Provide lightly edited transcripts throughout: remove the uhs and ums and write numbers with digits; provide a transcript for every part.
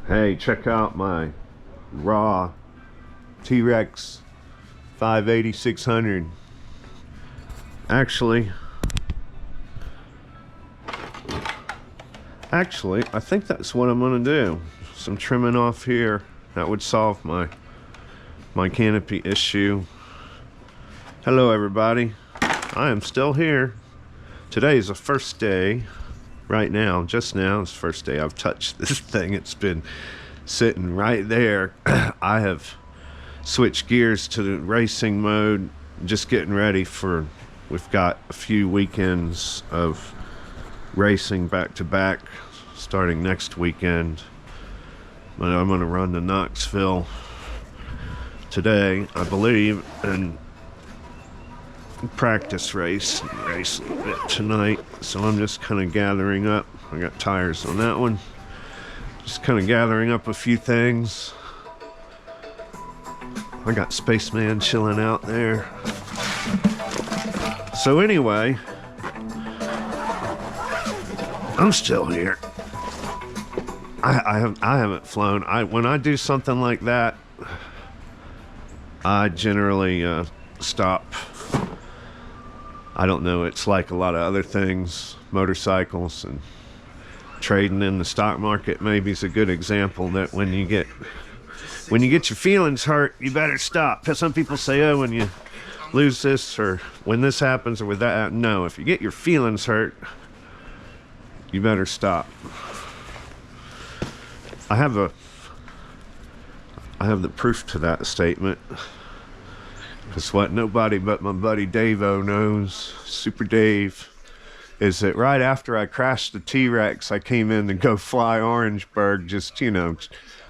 Hey, check out my raw Trex 580-600. Actually, I think that's what I'm gonna do. Some trimming off here. That would solve my canopy issue. Hello, everybody. I am still here. Today is the first day. Right now, just now, it's the first day I've touched this thing. It's been sitting right there. I have switched gears to the racing mode, just getting ready for, we've got a few weekends of racing back to back starting next weekend. But I'm going to run to Knoxville today, I believe, and practice race a little bit tonight. So I'm just kind of gathering up. I got tires on that one. Just kind of gathering up a few things. I got Spaceman chilling out there. So anyway, I'm still here. I haven't flown. When I do something like that, I generally stop. I don't know, it's like a lot of other things, motorcycles and trading in the stock market maybe is a good example that when you get your feelings hurt, you better stop. Some people say, oh, when you lose this or when this happens or with that. No, if you get your feelings hurt, you better stop. I have the proof to that statement. Because what nobody but my buddy Dave-O knows, Super Dave, is that right after I crashed the T-Rex, I came in to go fly Orangeburg. Just, you know,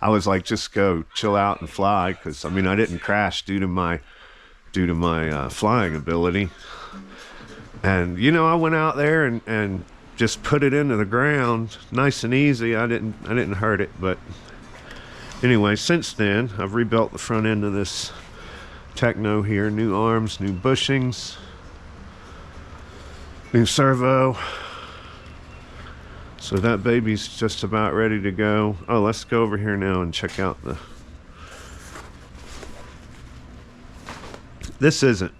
I was like, just go chill out and fly. Because, I mean, I didn't crash due to my flying ability. And, you know, I went out there and just put it into the ground nice and easy. I didn't hurt it. But anyway, since then, I've rebuilt the front end of this Techno here, new arms, new bushings, new servo. So that baby's just about ready to go. Oh, let's go over here now and check out the... This isn't,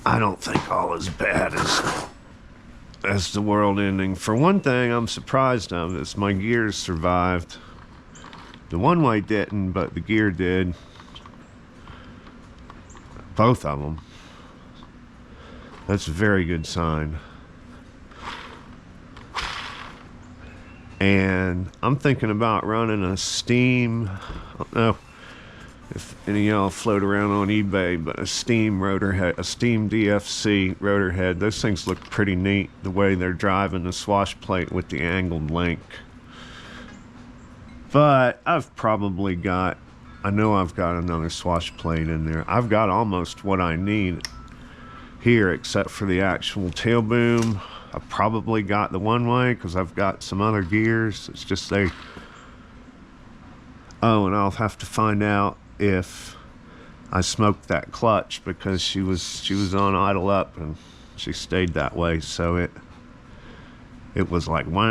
I don't think, all as bad as the world ending. For one thing, I'm surprised of is my gears survived. The one-way didn't, but the gear did. Both of them. That's a very good sign. And I'm thinking about running a steam, I don't know if any of y'all float around on eBay, but a steam rotor head, a steam DFC rotor head. Those things look pretty neat, the way they're driving the swash plate with the angled link. But I've probably got, I know I've got another swash plate in there. I've got almost what I need here except for the actual tail boom. I probably got the one way because I've got some other gears. It's just they, oh, and I'll have to find out if I smoked that clutch because she was on idle up and she stayed that way. So it was like, wah,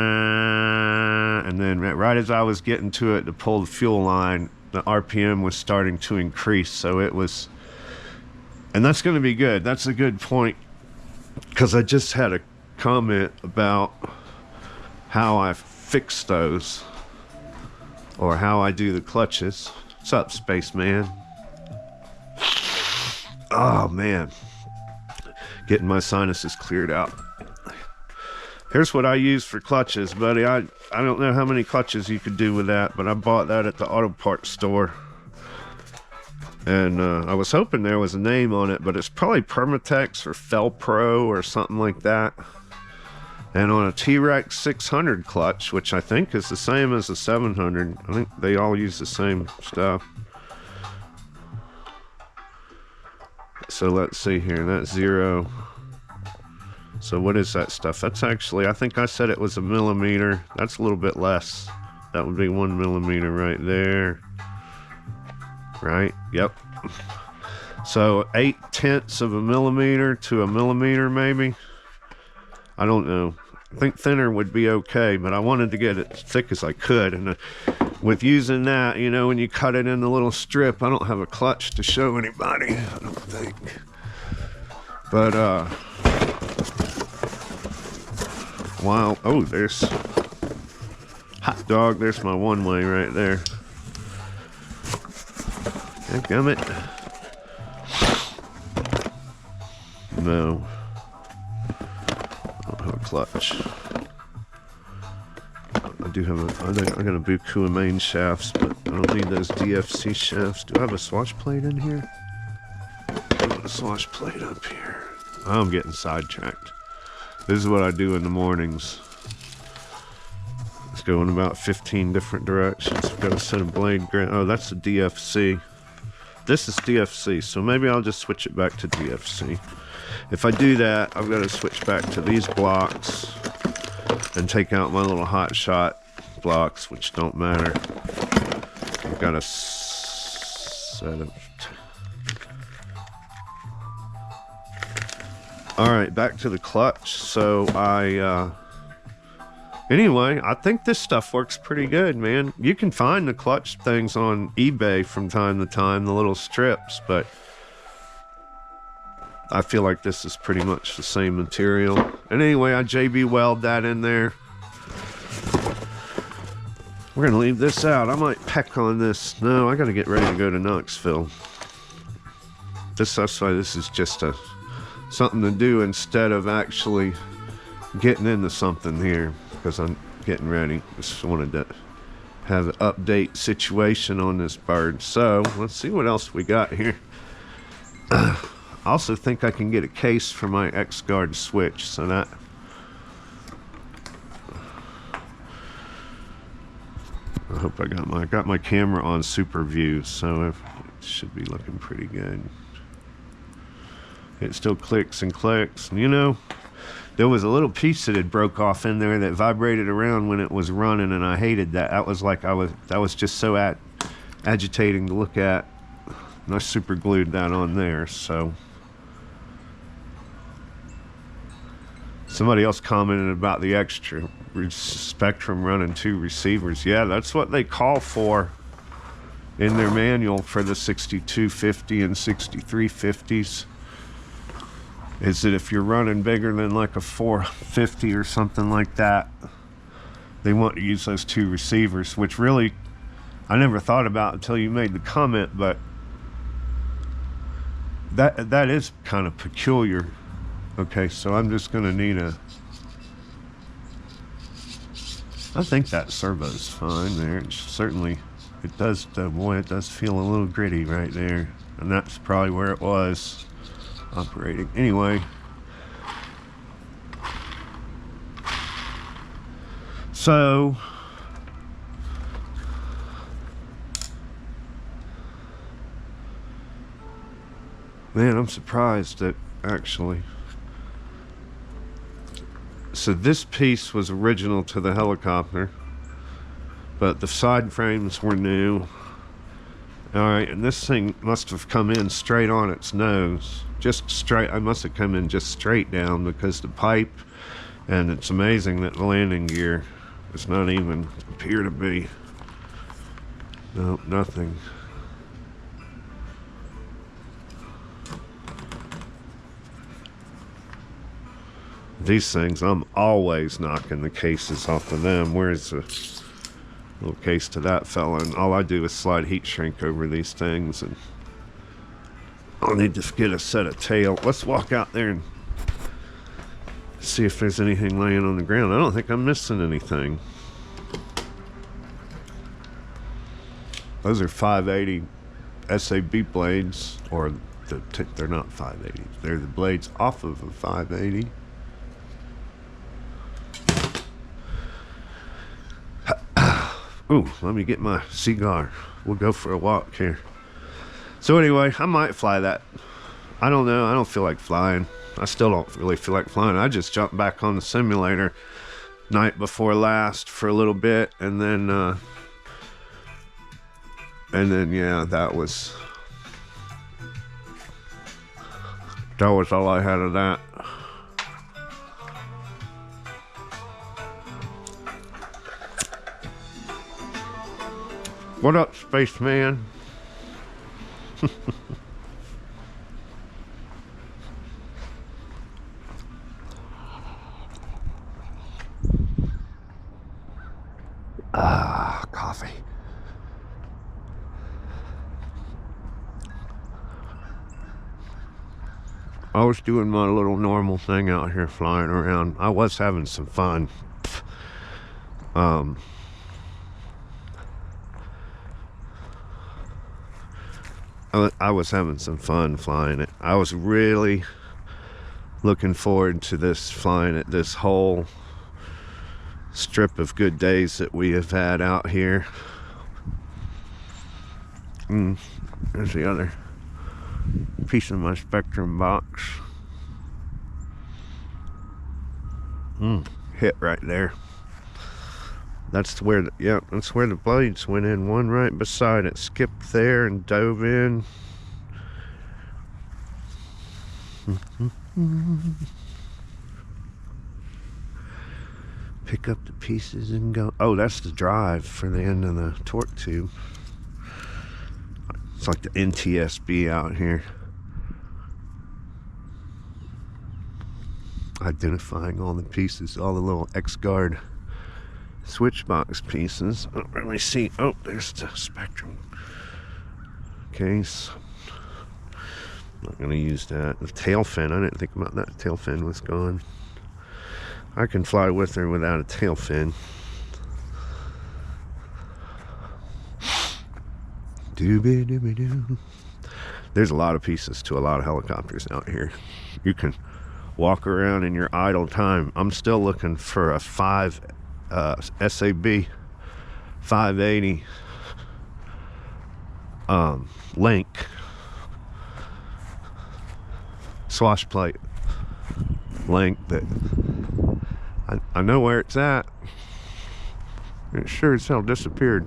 and then right as I was getting to it to pull the fuel line, the RPM was starting to increase. So it was, and that's going to be good. That's a good point, because I just had a comment about how I fix those or how I do the clutches. What's up, Spaceman? Oh, man. Getting my sinuses cleared out. Here's what I use for clutches, buddy. I don't know how many clutches you could do with that, but I bought that at the auto parts store. And I was hoping there was a name on it, but it's probably Permatex or Felpro or something like that. And on a Trex 600 clutch, which I think is the same as the 700, I think they all use the same stuff. So let's see here, that's 0. So what is that stuff? That's actually, I think I said it was a millimeter. That's a little bit less. That would be 1 millimeter right there. Right? Yep. So 0.8 of a millimeter to a millimeter maybe. I don't know. I think thinner would be okay, but I wanted to get it as thick as I could. And with using that, you know, when you cut it in a little strip, I don't have a clutch to show anybody, I don't think. But, wow. Oh, there's hot dog. There's my one way right there. Dadgummit. No. I don't have a clutch. I do have I got a Buku main shafts, but I don't need those DFC shafts. Do I have a swatch plate in here? I have a swatch plate up here. I'm getting sidetracked. This is what I do in the mornings. Let's go in about 15 different directions. I've got a set of blade ground. Oh, that's the DFC. This is DFC, so maybe I'll just switch it back to DFC. If I do that, I've got to switch back to these blocks and take out my little hot shot blocks, which don't matter. I've got a set of... All right, back to the clutch. So anyway, I think this stuff works pretty good, man. You can find the clutch things on eBay from time to time, the little strips, but I feel like this is pretty much the same material. And anyway, I JB weld that in there. We're gonna leave this out. I might peck on this. No, I gotta get ready to go to Knoxville. That's why this is just something to do instead of actually getting into something here, because I'm getting ready. Just wanted to have an update situation on this bird. So let's see what else we got here. I also think I can get a case for my X-Guard switch, so that I hope I got my camera on super view, so it should be looking pretty good. It still clicks and clicks, and you know, there was a little piece that had broke off in there that vibrated around when it was running, and I hated that. That was like that was just so agitating to look at, and I super glued that on there. So somebody else commented about the extra Spectrum running 2 receivers. Yeah, that's what they call for in their manual for the 6250 and 6350s. Is that if you're running bigger than like a 450 or something like that, they want to use those 2 receivers, which really I never thought about until you made the comment, but that is kind of peculiar. Okay, so I'm just gonna need I think that servo's fine there. It certainly, it does, boy, it does feel a little gritty right there, and that's probably where it was operating. Anyway, so man, I'm surprised that actually. So this piece was original to the helicopter, but the side frames were new. All right, and this thing must have come in straight on its nose, just straight. I must have come in just straight down because the pipe, and it's amazing that the landing gear does not even appear to be. No, nothing. These things, I'm always knocking the cases off of them. Where's the little case to that fella? And all I do is slide heat shrink over these things, and I'll need to get a set of tail. Let's walk out there and see if there's anything laying on the ground. I don't think I'm missing anything. Those are 580 SAB blades, or they're not 580. They're the blades off of a 580. Ooh, let me get my cigar. We'll go for a walk here. So anyway, I might fly that. I don't know. I don't feel like flying. I still don't really feel like flying. I just jumped back on the simulator night before last for a little bit, and then yeah, that was all I had of that. What up, spaceman? Ah, coffee. I was doing my little normal thing out here flying around. I was having some fun. I was having some fun flying it. I was really looking forward to this, flying it, this whole strip of good days that we have had out here. There's the other piece of my Spectrum box. Hit right there. That's where that's where the blades went in, one right beside it. Skipped there and dove in. Pick up the pieces and go. Oh, that's the drive for the end of the torque tube. It's like the NTSB out here. Identifying all the pieces, all the little X-Guard switch box pieces. I don't really see. Oh, there's the Spectrum case. Not going to use that. The tail fin, I didn't think about that. Tail fin was gone. I can fly with her without a tail fin. Dooby-dooby-doo. There's a lot of pieces to a lot of helicopters out here. You can walk around in your idle time. I'm still looking for a SAB 580 link swash plate link that I know where it's at. It sure as hell disappeared.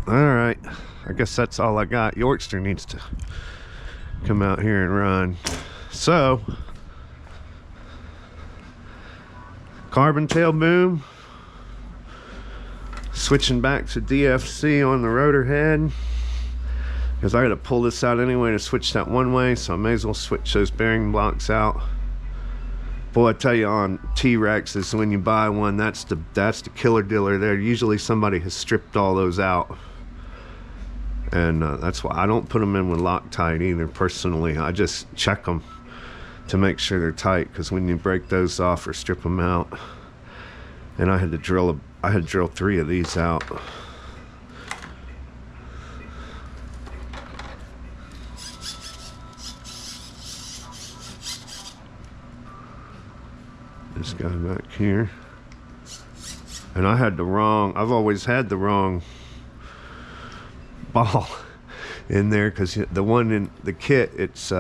Alright, I guess that's all I got. Yorkster needs to come out here and run. So, carbon tail boom. Switching back to DFC on the rotor head, because I got to pull this out anyway to switch that one way, so I may as well switch those bearing blocks out. Boy, I tell you, on T-Rexes, when you buy one, that's the killer dealer there. Usually somebody has stripped all those out. And that's why I don't put them in with Loctite either, personally. I just check them to make sure they're tight, because when you break those off or strip them out, and I had to drill 3 of these out. This guy back here. And I've always had the wrong ball in there, because the one in the kit, it's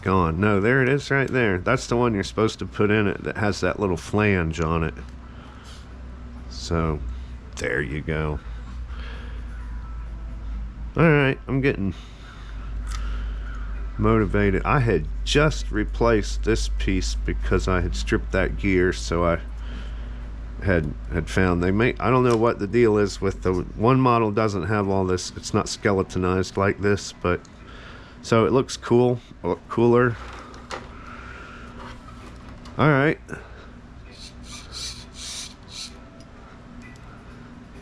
gone. No, there it is right there. That's the one you're supposed to put in it that has that little flange on it. So there you go. Alright, I'm getting motivated. I had just replaced this piece because I had stripped that gear, so I had found I don't know what the deal is with the one model. Doesn't have all this, it's not skeletonized like this, but so it looks cool, a lot cooler. Alright,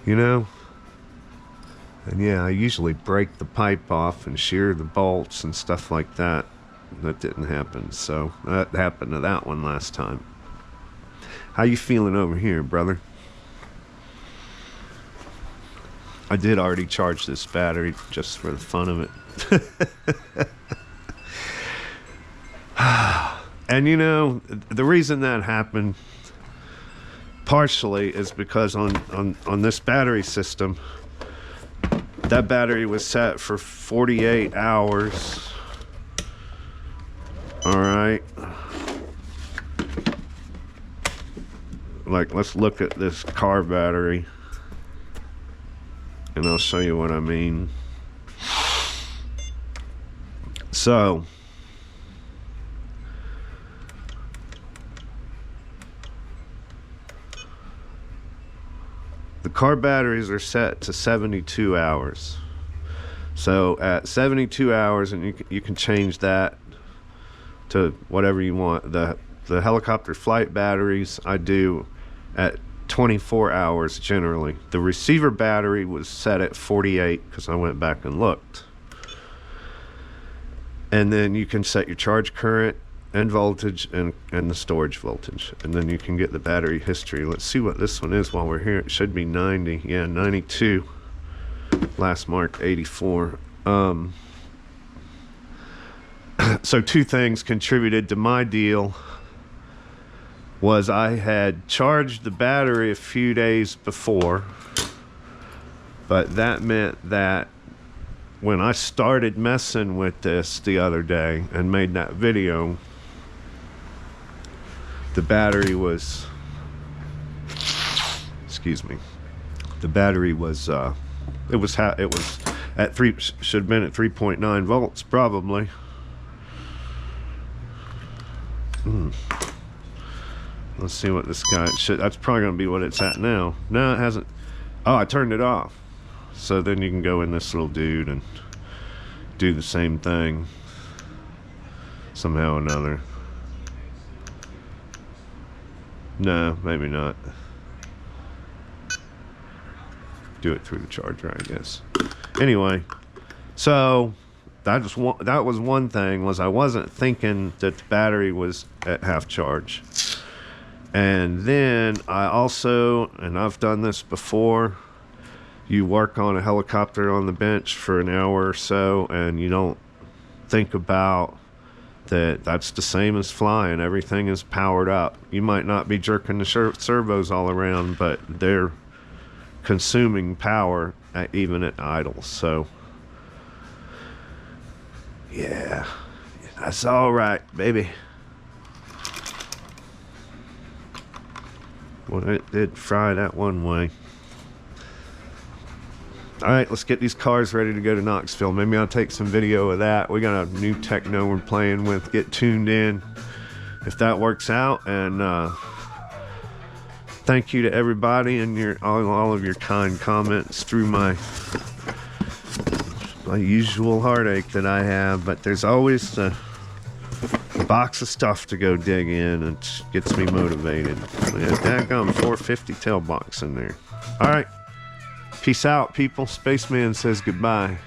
you know, and yeah, I usually break the pipe off and shear the bolts and stuff like that. That didn't happen, so that happened to that one last time. How you feeling over here, brother? I did already charge this battery just for the fun of it. And you know, the reason that happened partially is because on this battery system, that battery was set for 48 hours. All right. Like, let's look at this car battery, and I'll show you what I mean. So the car batteries are set to 72 hours. So at 72 hours, and you can change that to whatever you want. The helicopter flight batteries I do at 24 hours generally. The receiver battery was set at 48 because I went back and looked. And then you can set your charge current and voltage and the storage voltage, and then you can get the battery history. Let's see what this one is while we're here. It should be 90. Yeah, 92. Last marked 84. So two things contributed to my deal. Was I had charged the battery a few days before, but that meant that when I started messing with this the other day and made that video, the battery was, excuse me, the battery was it was at should have been at 3.9 volts probably. Let's see what this guy should. That's probably going to be what it's at now. No, it hasn't. Oh, I turned it off. So then you can go in this little dude and do the same thing somehow or another. No, maybe not. Do it through the charger, I guess. Anyway, so that was one thing, was I wasn't thinking that the battery was at half charge. And then I also, and I've done this before, you work on a helicopter on the bench for an hour or so, and you don't think about that that's the same as flying. Everything is powered up. You might not be jerking the servos all around, but they're consuming power even at idle. So yeah, that's all right, baby. Well, it did fry that one way. All right, let's get these cars ready to go to Knoxville. Maybe I'll take some video of that. We got a new techno we're playing with. Get tuned in if that works out. And thank you to everybody and all of your kind comments through my usual heartache that I have. But there's always the box of stuff to go dig in, and it gets me motivated. Daggum 450 tail box in there. All right. Peace out, people. Spaceman says goodbye.